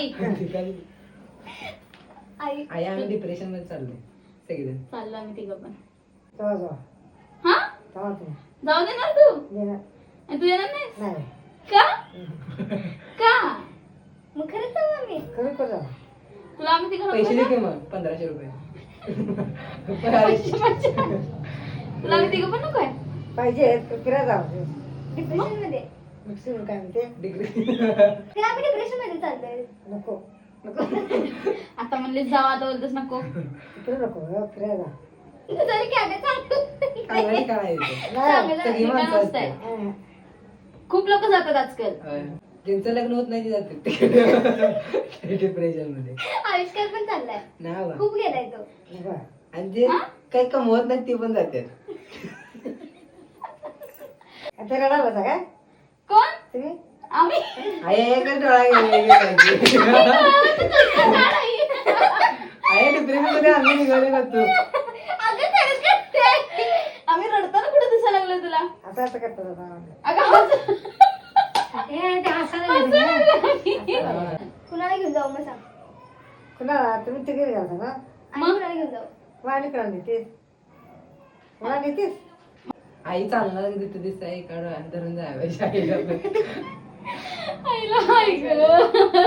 आई आई आई आम्ही डिप्रेशन मध्ये चाललोय सगळेजण. चाललो आम्ही तिघं पण. तेव्हा जाऊ हा तेव्हा तू जाऊ देणार तू देणार आणि तू येणार नाहीस नाही का का मग खरंच जाऊ आम्ही. खरं कर जाऊ तुला आम्ही तिघं पैसे नको दे का? की मग 1500 रुपये. तुला आम्ही तिघं पण नको आहे पाहिजे फिरायला जाऊ डिप्रेशन मध्ये मिक्सिंग काय म्हणते डिग्री ते आम्ही डिप्रेशन मध्ये चाललोय. नको नको आता म्हणले जाऊ आता बोलतोस नको इकडे नको फिरायला जरी कॅमेरा चालू कागदी काय आहे चांगलं सगळी ठिकाण माणसं असतंय. हा. खूप लोक जातात आजकाल. ज्यांचं लग्न होत नाही ते जाते डिप्रेशन मध्ये. आविष्कार पण चाललाय. नाही बाबा. खूप गेलाय तो. नको. आणि जे काही कमवत नाही ते पण जातात. आता रडायला होता काय कोण तुम्ही आम्ही आई एकच डोळा गेला आई डिप्रेशन मध्ये आम्ही निघाले का तू. अगं खरंच करते. आम्ही रडताना कुठे दिसायला लागलो तुला असं असं करतात आता. अगं हस- ते हसायला लागले ना. कुणाला घेऊन जाऊ मग सांग. कुणाला तुम्ही तिकडे घालता ना आणि कुणाला घेऊन जाऊ. वाणीकडे नेतेस मला नेतेस आई चालणार तिथे दिसत एका डोळ्यात धरून जायला आईला पण. आईला आई गं.